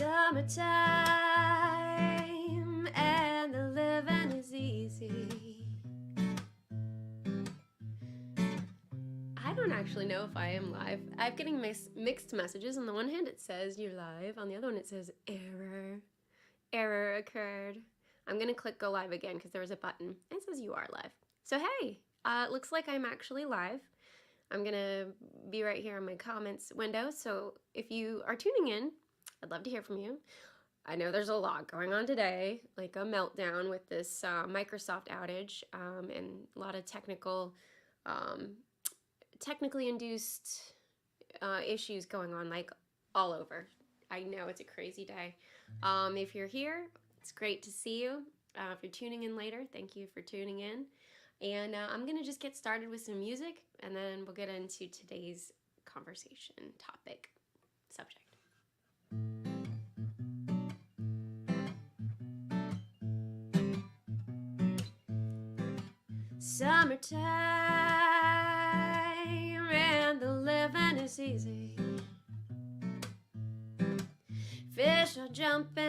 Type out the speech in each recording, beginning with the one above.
Summertime and the living is easy. I don't actually know if I am live. I'm getting mixed messages. On the one hand it says you're live, on the other one it says error occurred. I'm gonna click go live again because there was a button and it says you are live. So hey, it looks like I'm actually live. I'm gonna be right here in my comments window, so if you are tuning in, I'd love to hear from you. I know there's a lot going on today, like a meltdown with this Microsoft outage and a lot of technically induced issues going on, like all over. I know it's a crazy day. If you're here, it's great to see you. If you're tuning in later, thank you for tuning in. And I'm gonna just get started with some music and then we'll get into today's conversation topic subject. Summertime and the living is easy. Fish are jumping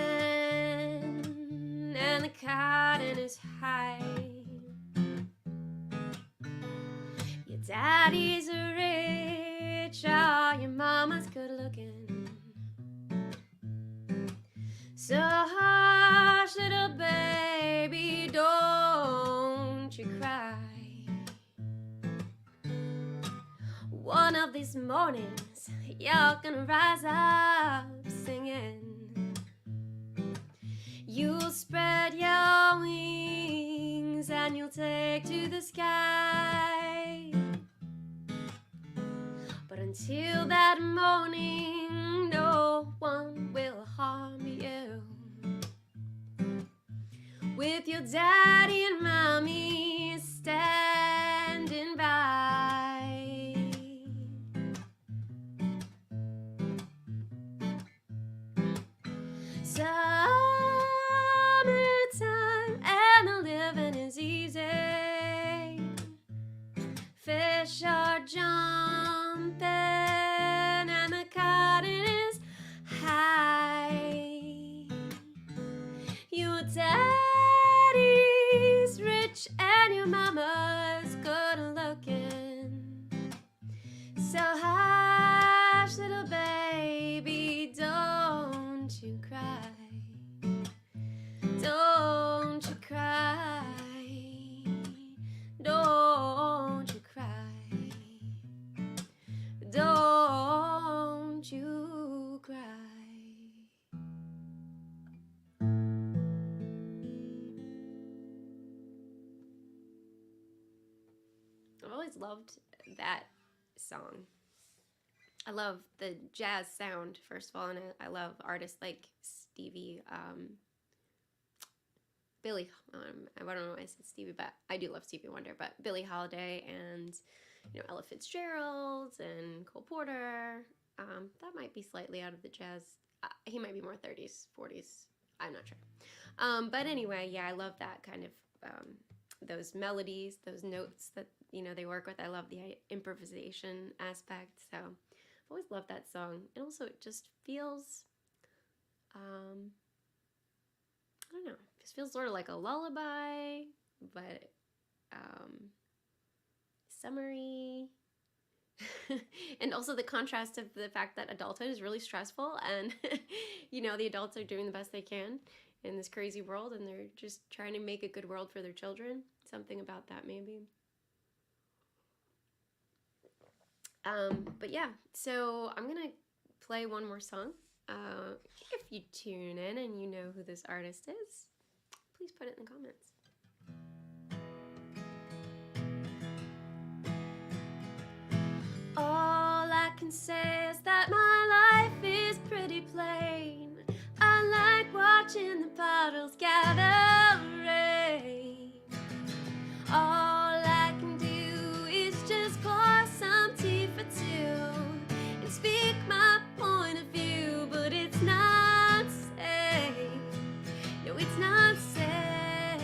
and the cotton is high. Your daddy's rich, oh, your mama's good looking. So hush, little baby, don't you cry. One of these mornings, you're gonna rise up singing. You'll spread your wings and you'll take to the sky. But until that morning, no one will harm you. With your daddy and mommy standing by. Summertime and the living is easy. Fish are jumping and the cotton is high. Your daddy's rich and your mama's good looking. So hush, little baby, don't you cry. Don't you cry. Don't you cry. Don't you cry. I've always loved that song. I love the jazz sound, first of all, and I love artists like Billy, I don't know why I said Stevie, but I do love Stevie Wonder, but Billie Holiday and, Ella Fitzgerald and Cole Porter. That might be slightly out of the jazz. He might be more 30s, 40s. I'm not sure. But anyway, yeah, I love that kind of, those melodies, those notes that, they work with. I love the improvisation aspect, so I've always loved that song. And also it just feels, I don't know, it just feels sort of like a lullaby, but summery. And also the contrast of the fact that adulthood is really stressful and, the adults are doing the best they can in this crazy world and they're just trying to make a good world for their children. Something about that maybe. But yeah, so I'm gonna play one more song. If you tune in and you know who this artist is, please put it in the comments. All I can say is that my life is pretty plain. I like watching the puddles gather rain. All I can do is just pour some tea for two and speak my point of view, but it's not safe. No, it's not safe.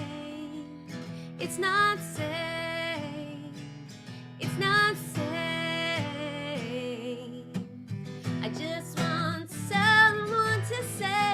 It's not safe. It's not safe. I just want someone to say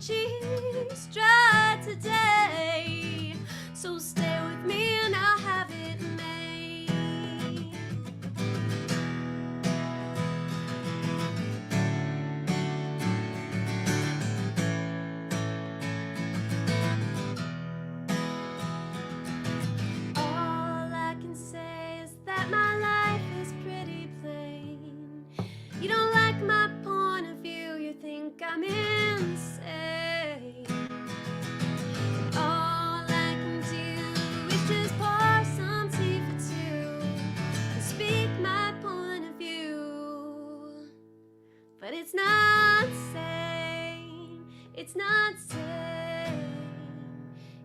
cheese dry today. So stay with me and I'll have it made. All I can say is that my life is pretty plain. You don't like my point of view, you think I'm insane. All I can do is just pour some tea for two and speak my point of view. But it's not sane, it's not sane,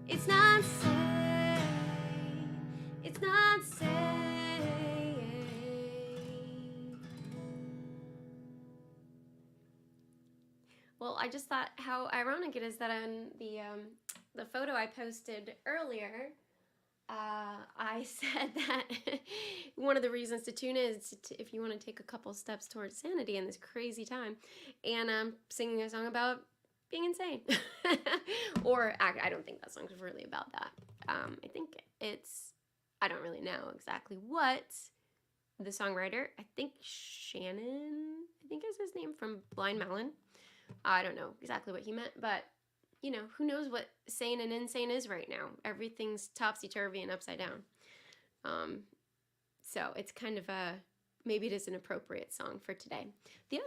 it's not sane, it's not sane. Well, I just thought how ironic it is that on the photo I posted earlier, I said that one of the reasons to tune in is if you want to take a couple steps towards sanity in this crazy time, and I'm singing a song about being insane. Or I don't think that song's really about that. I think it's, I don't really know exactly what the songwriter, I think Shannon, I think is his name, from Blind Melon. I don't know exactly what he meant, but you know, who knows what sane and insane is right now. Everything's topsy-turvy and upside down. So it's kind of maybe it is an appropriate song for today. The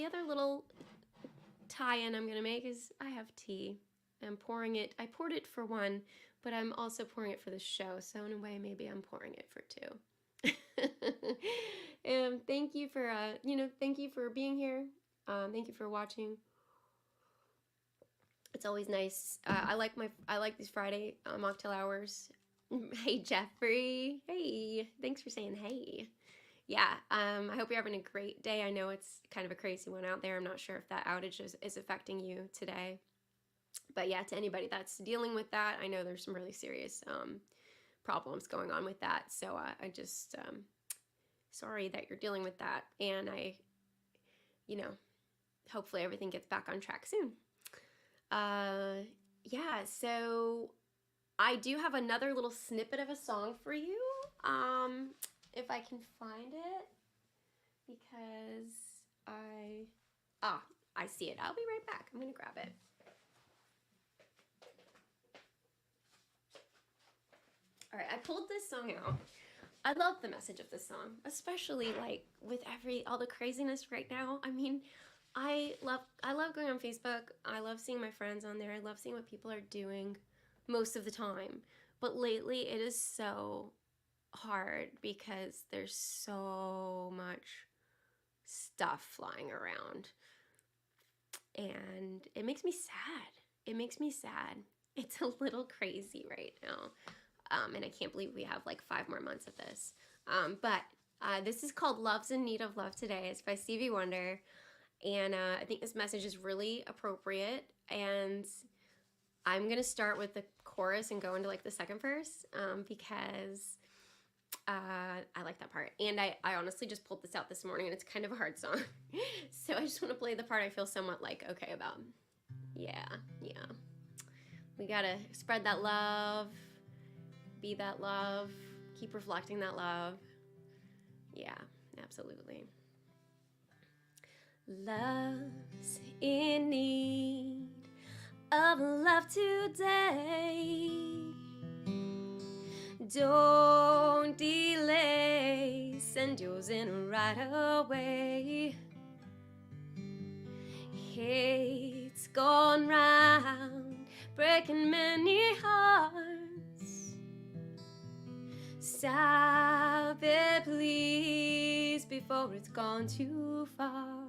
other little tie-in I'm gonna make is I have tea. I'm pouring it. I poured it for one, but I'm also pouring it for the show. So in a way, maybe I'm pouring it for two. Thank you for thank you for being here. Thank you for watching. It's always nice. I like these Friday mocktail hours. Hey Jeffrey. Hey, thanks for saying hey. Yeah. I hope you're having a great day. I know it's kind of a crazy one out there. I'm not sure if that outage is affecting you today. But yeah, to anybody that's dealing with that, I know there's some really serious problems going on with that. So I just sorry that you're dealing with that, and hopefully everything gets back on track soon. Yeah, so I do have another little snippet of a song for you, if I can find it, because I see it. I'll be right back. I'm gonna grab it. All right, I pulled this song out. I love the message of this song, especially like with all the craziness right now. I mean, I love going on Facebook. I love seeing my friends on there. I love seeing what people are doing most of the time. But lately it is so hard because there's so much stuff flying around. And it makes me sad. It makes me sad. It's a little crazy right now. And I can't believe we have like 5 more months of this. But this is called Love's in Need of Love Today. It's by Stevie Wonder. And I think this message is really appropriate. And I'm going to start with the chorus and go into like the second verse because I like that part. And I honestly just pulled this out this morning, and it's kind of a hard song. So I just want to play the part I feel somewhat like okay about. Yeah. We got to spread that love. Be that love, keep reflecting that love. Yeah, absolutely. Love's in need of love today. Don't delay, send yours in right away. Hate's gone round, breaking many hearts. Stop it, please, before it's gone too far.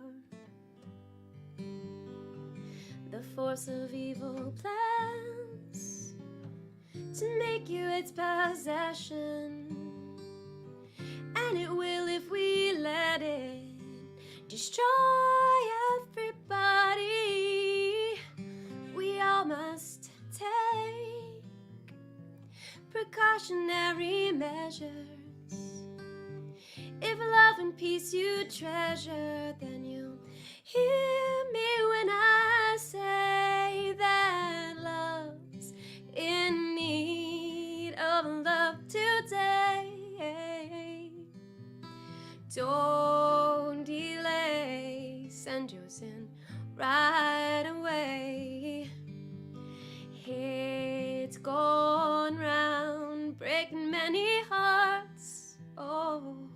The force of evil plans to make you its possession, and it will if we let it destroy everybody. We all must take precautionary measures. If love and peace you treasure, then you'll hear me when I say Don't delay, send your sin right away. It's gone round, breaking many hearts. Oh,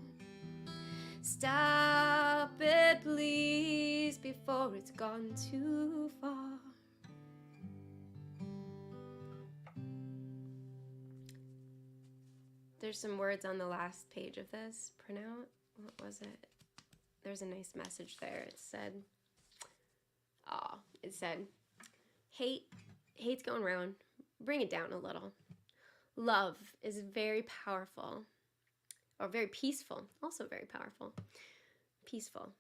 stop it, please, before it's gone too far. There's some words on the last page of this. Print out. What was it? There's a nice message there. It said, hate's going around. Bring it down a little. Love is very powerful, or very peaceful, also very powerful. Peaceful.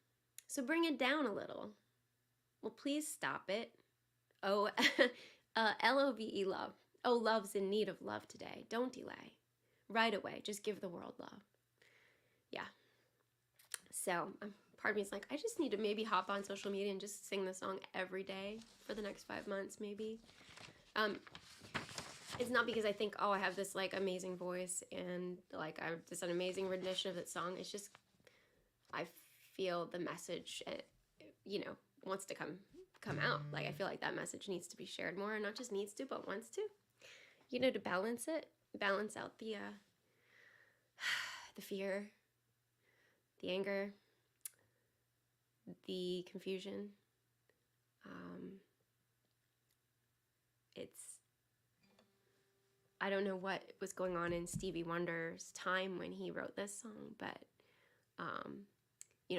So bring it down a little. Well, please stop it. Oh, L-O-V-E, love. Oh, love's in need of love today. Don't delay. Right away. Just give the world love. Yeah. So part of me is like, I just need to maybe hop on social media and just sing the song every day for the next 5 months, maybe. It's not because I think, oh, I have this like amazing voice and like I have just an amazing rendition of that song. It's just I feel the message, wants to come out. Like I feel like that message needs to be shared more, and not just needs to, but wants to. To balance out the the fear, the anger, the confusion. I don't know what was going on in Stevie Wonder's time when he wrote this song, but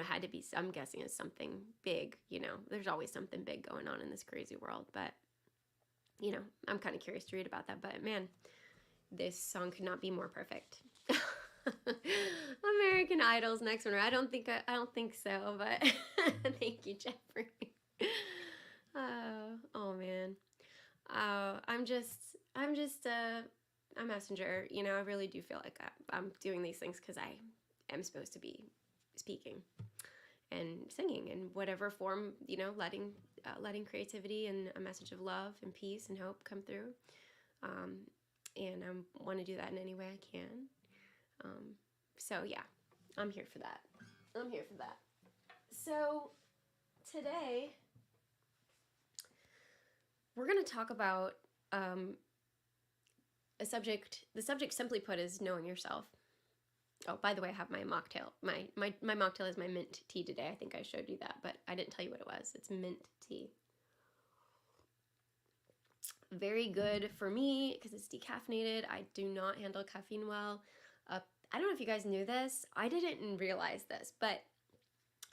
had to be, I'm guessing, is something big. There's always something big going on in this crazy world, but I'm kind of curious to read about that. But man, this song could not be more perfect. American Idol's next one. I don't think so, but thank you, Jeffrey. Oh man. I'm just a messenger. I really do feel like I'm doing these things because I am supposed to be speaking and singing in whatever form, letting creativity and a message of love and peace and hope come through. And I want to do that in any way I can. So yeah, I'm here for that. So today we're going to talk about the subject simply put is knowing yourself. Oh, by the way, I have my mocktail. My mocktail is my mint tea today. I think I showed you that, but I didn't tell you what it was. It's mint tea. Very good for me because it's decaffeinated. I do not handle caffeine well. I don't know if you guys knew this. I didn't realize this, but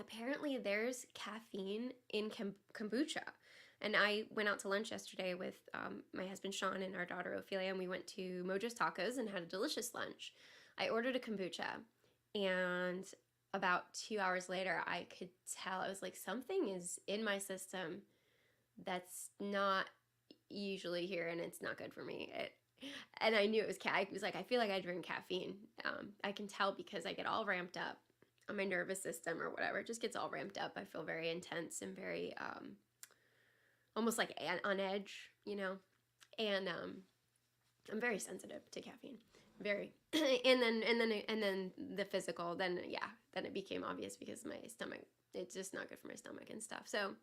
apparently there's caffeine in kombucha. And I went out to lunch yesterday with my husband Sean and our daughter Ophelia, and we went to Mojo's Tacos and had a delicious lunch. I ordered a kombucha, and about 2 hours later, I could tell, I was like, something is in my system that's not usually here, and it's not good for me. And I knew it was I was like, I feel like I drink caffeine. I can tell because I get all ramped up on my nervous system or whatever. It just gets all ramped up. I feel very intense and very almost like on edge, and I'm very sensitive to caffeine, very. and then the physical, then it became obvious because my stomach, it's just not good for my stomach and stuff. So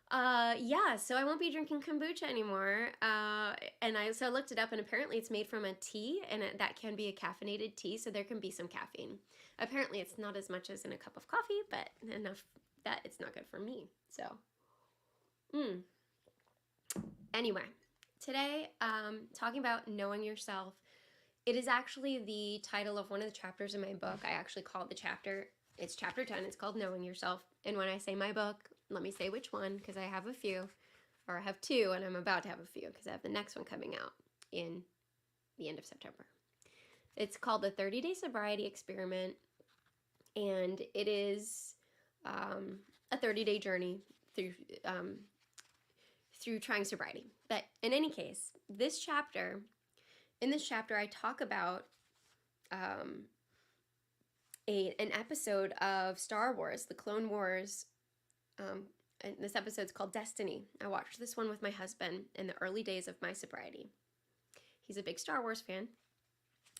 so I won't be drinking kombucha anymore. And I looked it up, and apparently it's made from a tea, and that can be a caffeinated tea, so there can be some caffeine. Apparently it's not as much as in a cup of coffee, but enough that it's not good for me. So, Anyway, today, talking about knowing yourself. It is actually the title of one of the chapters in my book. I actually called the chapter, it's chapter 10, it's called Knowing Yourself. And when I say my book, let me say which one, because I have a few, or I have two, and I'm about to have a few, because I have the next one coming out in the end of September. It's called The 30-Day Sobriety Experiment, and it is a 30-day journey through trying sobriety. But in any case, in this chapter, I talk about an episode of Star Wars, the Clone Wars. And this episode's called Destiny. I watched this one with my husband in the early days of my sobriety. He's a big Star Wars fan.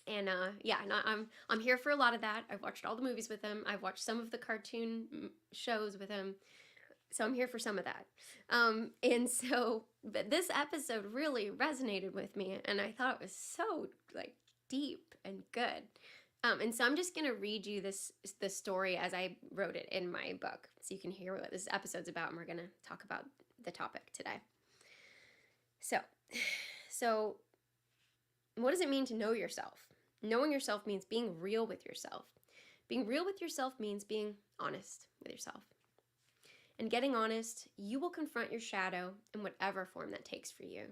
And yeah, and I'm here for a lot of that. I've watched all the movies with him. I've watched some of the cartoon shows with him. So I'm here for some of that. And so, but this episode really resonated with me, and I thought it was so like deep and good. And so I'm just gonna read you this story as I wrote it in my book, so you can hear what this episode's about, and we're gonna talk about the topic today. So what does it mean to know yourself? Knowing yourself means being real with yourself. Being real with yourself means being honest with yourself. And getting honest, you will confront your shadow in whatever form that takes for you.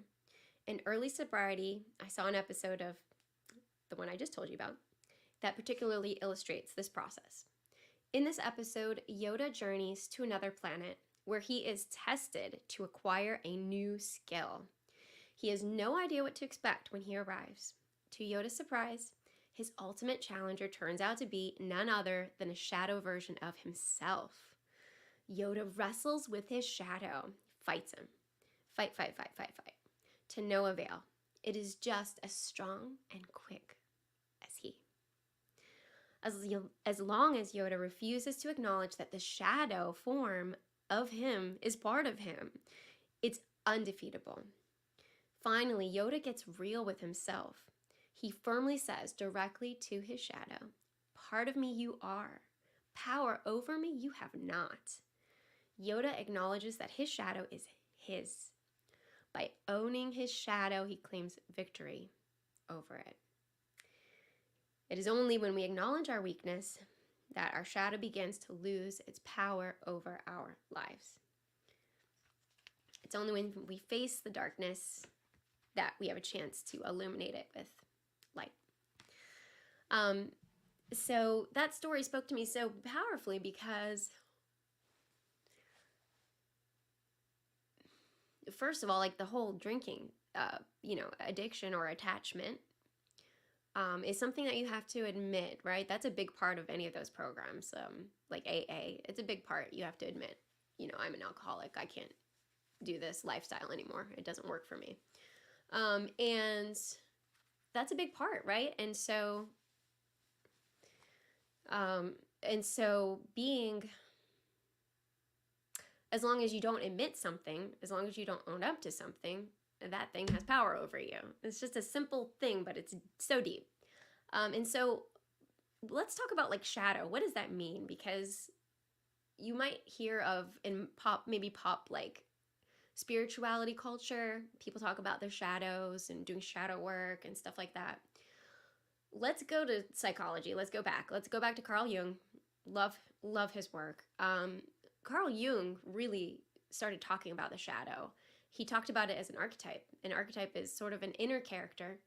In early sobriety, I saw an episode of the one I just told you about that particularly illustrates this process. In this episode, Yoda journeys to another planet where he is tested to acquire a new skill. He has no idea what to expect when he arrives. To Yoda's surprise, his ultimate challenger turns out to be none other than a shadow version of himself. Yoda wrestles with his shadow, fights him. Fight. To no avail. It is just as strong and quick as he. As long as Yoda refuses to acknowledge that the shadow form of him is part of him, it's undefeatable. Finally, Yoda gets real with himself. He firmly says directly to his shadow, "Part of me you are. Power over me you have not." Yoda acknowledges that his shadow is his. By owning his shadow, he claims victory over it. It is only when we acknowledge our weakness that our shadow begins to lose its power over our lives. It's only when we face the darkness that we have a chance to illuminate it with light. So that story spoke to me so powerfully because, first of all, like the whole drinking, addiction or attachment is something that you have to admit, right? That's a big part of any of those programs, like AA. It's a big part. You have to admit, I'm an alcoholic. I can't do this lifestyle anymore. It doesn't work for me. And that's a big part, right? And so being, as long as you don't admit something, as long as you don't own up to something, that thing has power over you. It's just a simple thing, but it's so deep. And so let's talk about like shadow. What does that mean? Because you might hear of in pop like spirituality culture, people talk about their shadows and doing shadow work and stuff like that. Let's go to psychology. Let's go back to Carl Jung. Love his work. Carl Jung really started talking about the shadow. He talked about it as an archetype. An archetype is sort of an inner character.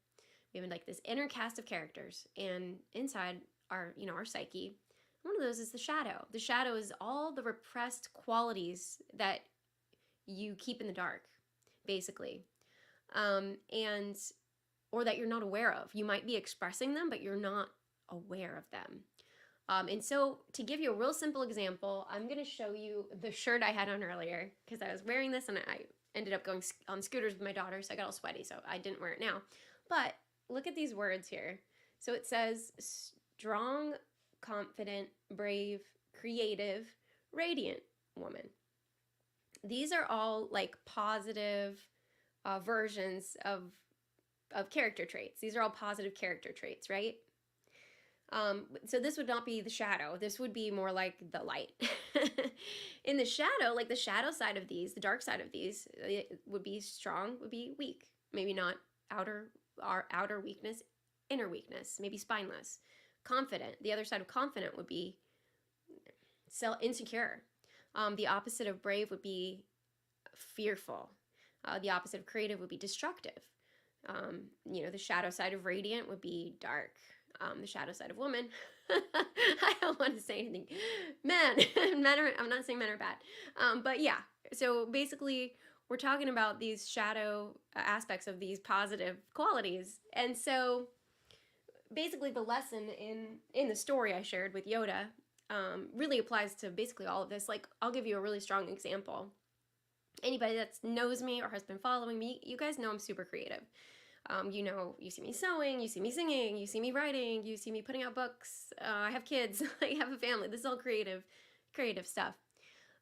We have like this inner cast of characters, and inside our psyche, one of those is the shadow. The shadow is all the repressed qualities that you keep in the dark, basically, or that you're not aware of. You might be expressing them, but you're not aware of them. And so to give you a real simple example, I'm going to show you the shirt I had on earlier because I was wearing this and I ended up going on scooters with my daughter, so I got all sweaty, so I didn't wear it now. But look at these words here. So it says strong, confident, brave, creative, radiant woman. These are all like positive versions of character traits. These are all positive character traits, right? So this would not be the shadow. This would be more like the light. In the shadow, like the shadow side of these, the dark side of these, it would be strong, would be weak. Maybe not outer weakness, inner weakness, maybe spineless. Confident, the other side of confident would be insecure. The opposite of brave would be fearful. The opposite of creative would be destructive. The shadow side of radiant would be dark. The shadow side of woman, I don't want to say anything. Men are, I'm not saying men are bad. But yeah, so basically we're talking about these shadow aspects of these positive qualities. And so basically the lesson in the story I shared with Yoda really applies to basically all of this. Like, I'll give you a really strong example. Anybody that knows me or has been following me, you guys know I'm super creative. You see me sewing, you see me singing, you see me writing, you see me putting out books. I have kids, I have a family. This is all creative stuff.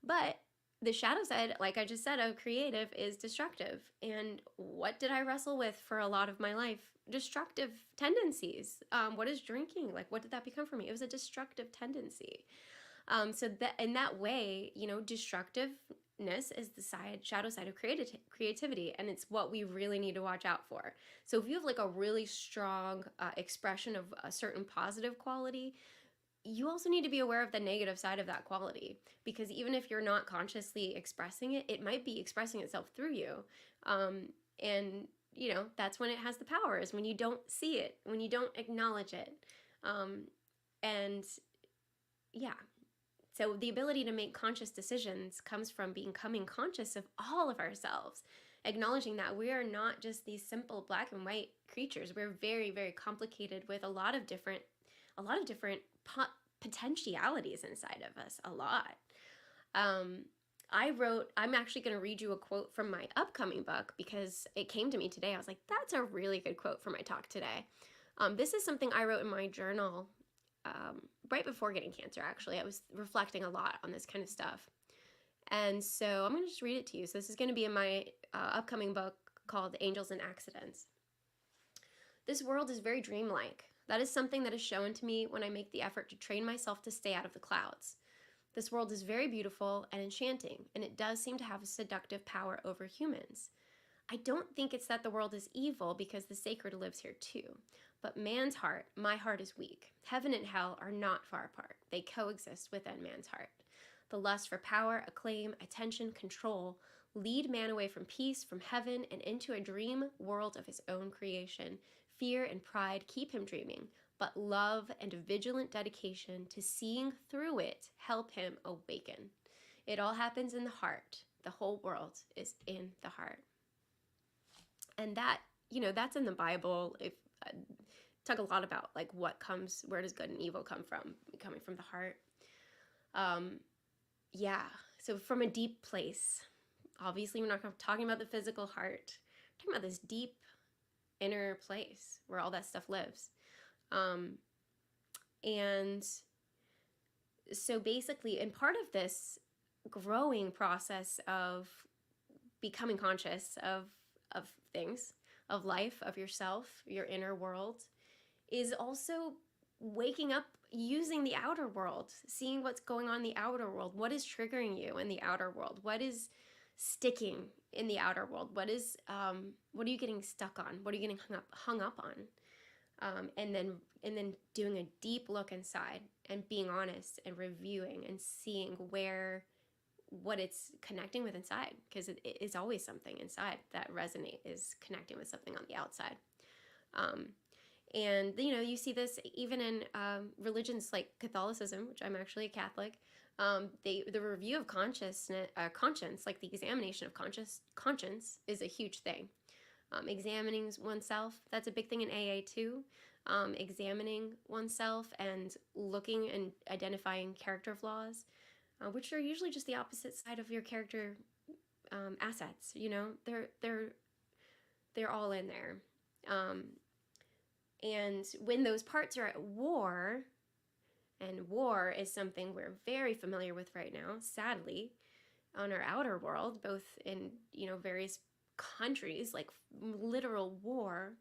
But the shadow side, like I just said, of creative is destructive. And what did I wrestle with for a lot of my life? Destructive tendencies. What is drinking? Like, what did that become for me? It was a destructive tendency. So that in that way, destructiveness is the shadow side of creativity, and it's what we really need to watch out for. So if you have like a really strong expression of a certain positive quality, you also need to be aware of the negative side of that quality, because even if you're not consciously expressing it, it might be expressing itself through you. And that's when it has the power, is when you don't see it, when you don't acknowledge it. And yeah, so the ability to make conscious decisions comes from becoming conscious of all of ourselves, acknowledging that we are not just these simple black and white creatures. We're very, very complicated with a lot of different potentialities inside of us. A lot. I'm actually going to read you a quote from my upcoming book because it came to me today. I was like, that's a really good quote for my talk today. This is something I wrote in my journal right before getting cancer, actually. I was reflecting a lot on this kind of stuff. And so I'm going to just read it to you. So this is going to be in my upcoming book called Angels and Accidents. This world is very dreamlike. That is something that is shown to me when I make the effort to train myself to stay out of the clouds. This world is very beautiful and enchanting, and it does seem to have a seductive power over humans. I don't think it's that the world is evil, because the sacred lives here too. But man's heart, my heart, is weak. Heaven and hell are not far apart. They coexist within man's heart. The lust for power, acclaim, attention, control lead man away from peace, from heaven, and into a dream world of his own creation. Fear and pride keep him dreaming, but love and vigilant dedication to seeing through it help him awaken. It all happens in the heart. The whole world is in the heart. And that, that's in the Bible. If talk a lot about like where does good and evil come from? Coming from the heart. So from a deep place. Obviously, we're not talking about the physical heart. We're talking about this deep inner place where all that stuff lives. And so basically, in part of this growing process of becoming conscious of things, of life, of yourself, your inner world, is also waking up, using the outer world, seeing what's going on in the outer world. What is triggering you in the outer world? What is sticking in the outer world? What are you getting stuck on? What are you getting hung up on? And then doing a deep look inside and being honest and reviewing and seeing what it's connecting with inside, because it is always something inside that is connecting with something on the outside. And you see this even in religions like Catholicism, which I'm actually a Catholic. The review of conscience, like the examination of conscience, is a huge thing. Examining oneself, that's a big thing in AA too. Examining oneself and looking and identifying character flaws, which are usually just the opposite side of your character assets. They're all in there. And when those parts are at war, and war is something we're very familiar with right now, sadly, on our outer world, both in various countries, like literal war,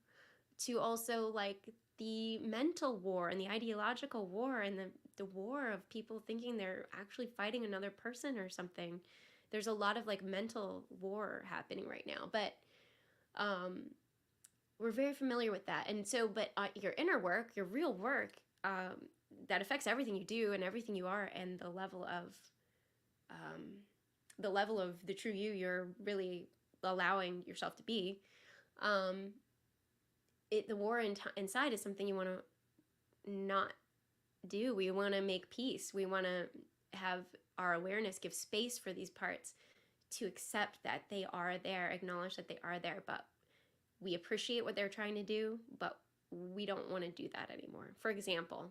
to also like the mental war and the ideological war and the war of people thinking they're actually fighting another person or something. There's a lot of like mental war happening right now, but we're very familiar with that. And so, but your inner work, your real work, that affects everything you do and everything you are, and the level of the true you you're really allowing yourself to be. The war inside is something you want to not do. We want to make peace. We want to have our awareness give space for these parts to accept that they are there, acknowledge that they are there, but we appreciate what they're trying to do, but we don't want to do that anymore. For example,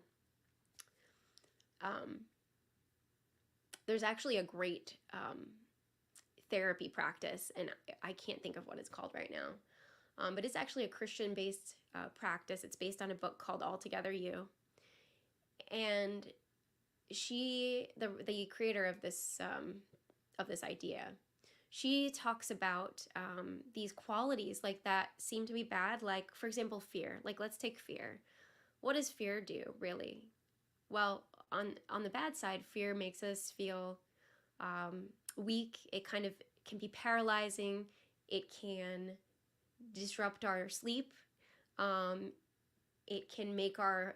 there's actually a great therapy practice, and I can't think of what it's called right now, But it's actually a Christian-based practice. It's based on a book called Altogether You. And she, the creator of this idea, she talks about these qualities like that seem to be bad. Like, for example, fear. Like, let's take fear. What does fear do, really? Well, on the bad side, fear makes us feel weak. It kind of can be paralyzing. It can disrupt our sleep. It can make our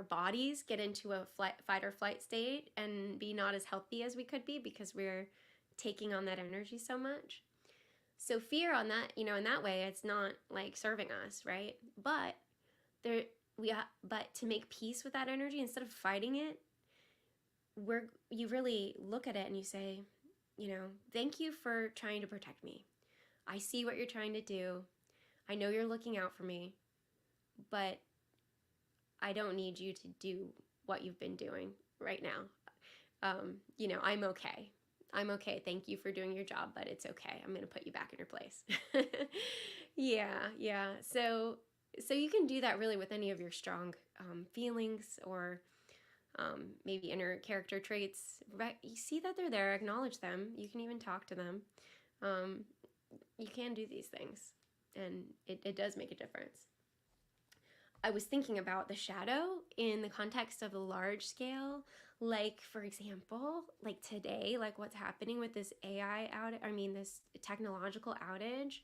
bodies get into a fight or flight state and be not as healthy as we could be because we're taking on that energy so much. So fear on that, in that way, it's not like serving us, right? But but to make peace with that energy instead of fighting it, you really look at it and you say, thank you for trying to protect me. I see what you're trying to do. I know you're looking out for me, but I don't need you to do what you've been doing right now. I'm okay. I'm okay. Thank you for doing your job, but it's okay. I'm going to put you back in your place. Yeah. So you can do that really with any of your strong feelings or maybe inner character traits. Right? You see that they're there, acknowledge them. You can even talk to them. You can do these things, and it does make a difference. I was thinking about the shadow in the context of a large scale, like, for example, like today, like what's happening with this AI outage, this technological outage,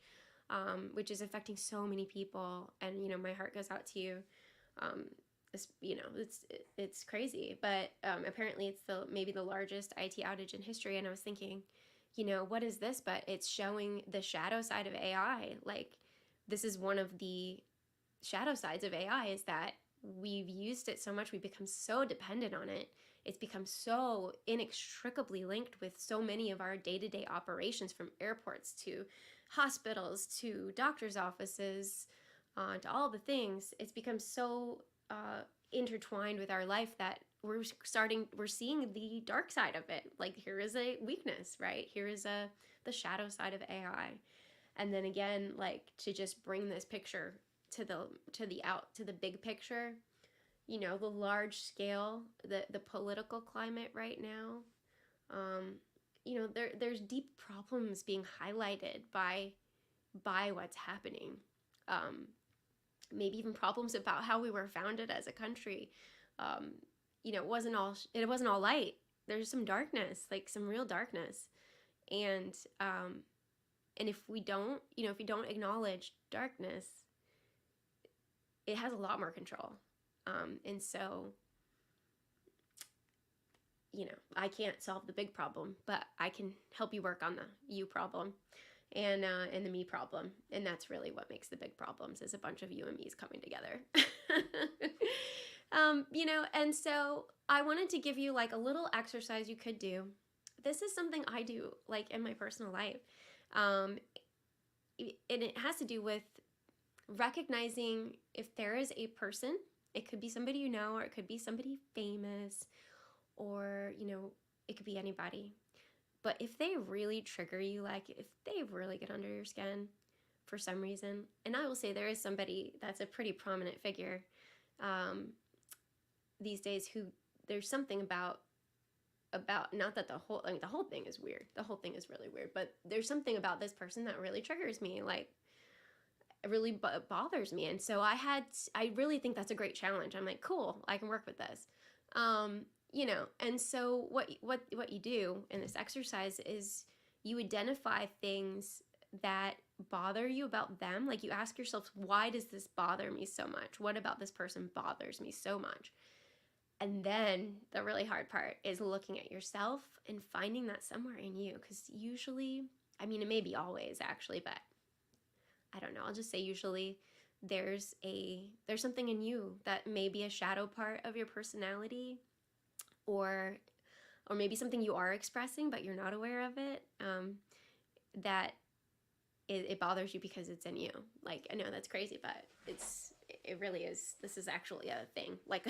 which is affecting so many people. And, my heart goes out to you. It's crazy, but apparently it's maybe the largest IT outage in history. And I was thinking, what is this? But it's showing the shadow side of AI. Like, this is one of the shadow sides of AI, is that we've used it so much, we've become so dependent on it. It's become so inextricably linked with so many of our day-to-day operations, from airports to hospitals to doctors' offices, to all the things. It's become so intertwined with our life that we're seeing the dark side of it. Like, here is a weakness, right? Here is the shadow side of AI. And then again, like, to just bring this picture to the big picture, the large scale, the political climate right now, there's deep problems being highlighted by what's happening. Maybe even problems about how we were founded as a country. It wasn't all light. There's some darkness, like some real darkness. And if we don't acknowledge darkness, it has a lot more control. And so, I can't solve the big problem, but I can help you work on the you problem and the me problem. And that's really what makes the big problems, is a bunch of you and me's coming together. And so I wanted to give you like a little exercise you could do. This is something I do like in my personal life. And it has to do with recognizing if there is a person. It could be somebody you know, or it could be somebody famous, or it could be anybody. But if they really trigger you, like if they really get under your skin for some reason, and I will say there is somebody that's a pretty prominent figure these days who there's something about not that the whole thing is weird. The whole thing is really weird, but there's something about this person that really triggers me. Like, it really bothers me. And so I really think that's a great challenge. I'm like, cool, I can work with this. And so what you do in this exercise is you identify things that bother you about them. Like, you ask yourself, why does this bother me so much? What about this person bothers me so much? And then the really hard part is looking at yourself and finding that somewhere in you. Because usually, it may be always actually, but I don't know, I'll just say usually there's something in you that may be a shadow part of your personality, or maybe something you are expressing but you're not aware of it, that it bothers you because it's in you. Like, I know that's crazy, but it really is. This is actually a thing, like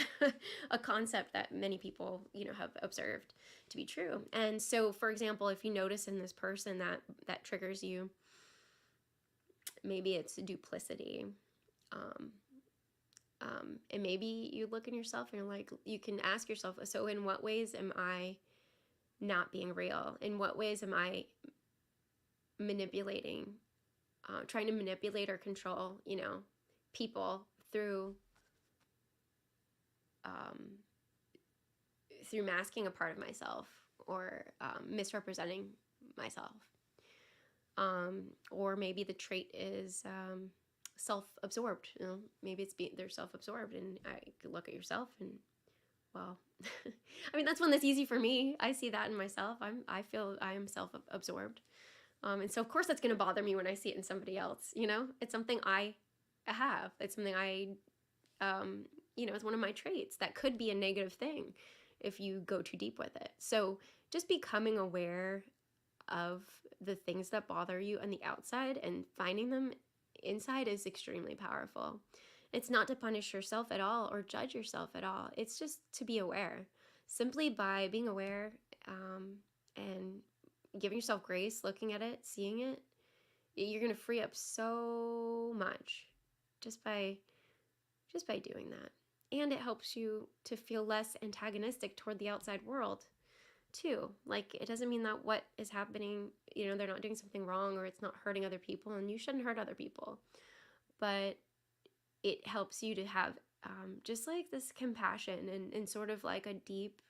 a concept that many people, have observed to be true. And so, for example, if you notice in this person that triggers you, maybe it's duplicity. And maybe you look in yourself and you're like, you can ask yourself, so in what ways am I not being real? In what ways am I manipulating, trying to manipulate or control, people through through masking a part of myself, or misrepresenting myself. Or maybe the trait is self-absorbed. Maybe they're self-absorbed, and I could look at yourself and, well, I mean, that's one that's easy for me. I see that in myself. I feel I am self-absorbed, and so of course that's going to bother me when I see it in somebody else. It's something I have. It's something I, it's one of my traits that could be a negative thing if you go too deep with it. So just becoming aware of the things that bother you on the outside and finding them inside is extremely powerful. It's not to punish yourself at all or judge yourself at all. It's just to be aware. Simply by being aware, and giving yourself grace, looking at it, seeing it, you're going to free up so much just by doing that. And it helps you to feel less antagonistic toward the outside world too. Like, it doesn't mean that what is happening, they're not doing something wrong, or it's not hurting other people, and you shouldn't hurt other people. But it helps you to have just like this compassion, and sort of like a deep,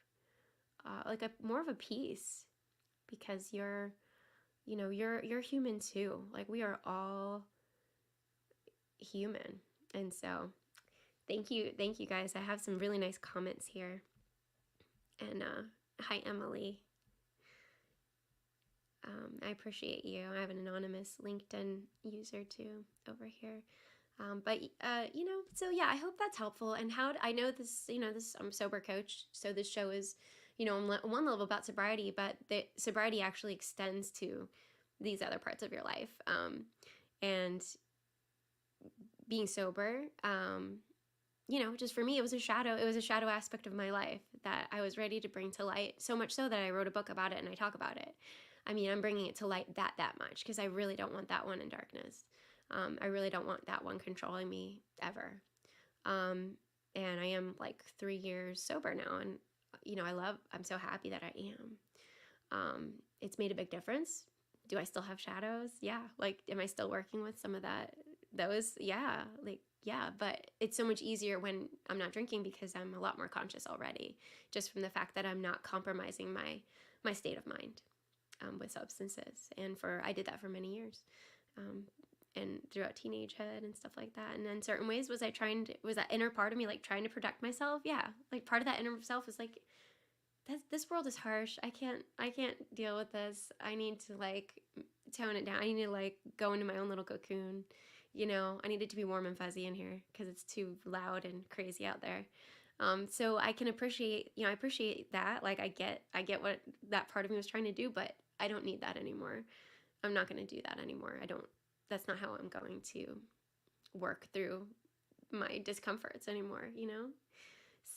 like a more of a peace, because you're human too. Like, we are all human. And so thank you guys. I have some really nice comments here. And hi, Emily. I appreciate you. I have an anonymous LinkedIn user too over here. So yeah, I hope that's helpful. And I know this, I'm a sober coach. So this show is, on one level about sobriety, but the sobriety actually extends to these other parts of your life. And being sober, just for me, it was a shadow aspect of my life that I was ready to bring to light, so much so that I wrote a book about it and I talk about it. I mean, I'm bringing it to light that much, because I really don't want that one in darkness. I really don't want that one controlling me ever. And I am like 3 years sober now, and I'm so happy that I am. It's made a big difference. Do I still have shadows? Yeah. Like, am I still working with some of those? Yeah. Yeah, but it's so much easier when I'm not drinking, because I'm a lot more conscious already, just from the fact that I'm not compromising my state of mind with substances. And I did that for many years, and throughout teenagehood and stuff like that. And in certain ways, was that inner part of me like trying to protect myself? Yeah, like part of that inner self is like, this world is harsh. I can't deal with this. I need to like tone it down. I need to like go into my own little cocoon. I need it to be warm and fuzzy in here, because it's too loud and crazy out there. So I can appreciate, I appreciate that. Like, I get what that part of me was trying to do, but I don't need that anymore. I'm not going to do that anymore. That's not how I'm going to work through my discomforts anymore,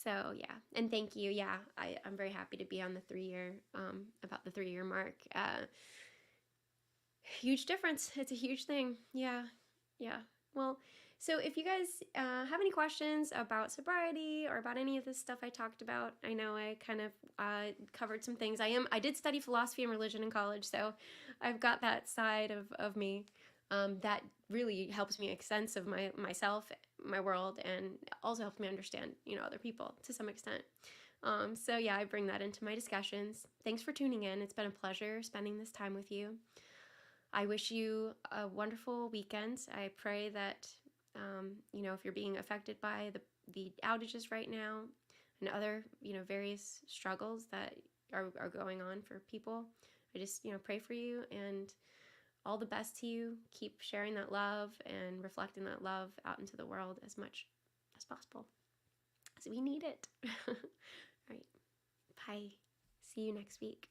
So yeah, and thank you. Yeah, I'm very happy to be on the 3-year, about the 3-year mark. Huge difference. It's a huge thing. Yeah. Well, so if you guys have any questions about sobriety or about any of this stuff I talked about, I know I kind of covered some things. I did study philosophy and religion in college, so I've got that side of me that really helps me make sense of myself, my world, and also helps me understand, other people to some extent. So yeah, I bring that into my discussions. Thanks for tuning in. It's been a pleasure spending this time with you. I wish you a wonderful weekend. I pray that, if you're being affected by the outages right now and other, various struggles that are going on for people, I just, pray for you, and all the best to you. Keep sharing that love and reflecting that love out into the world as much as possible, because we need it. All right. Bye. See you next week.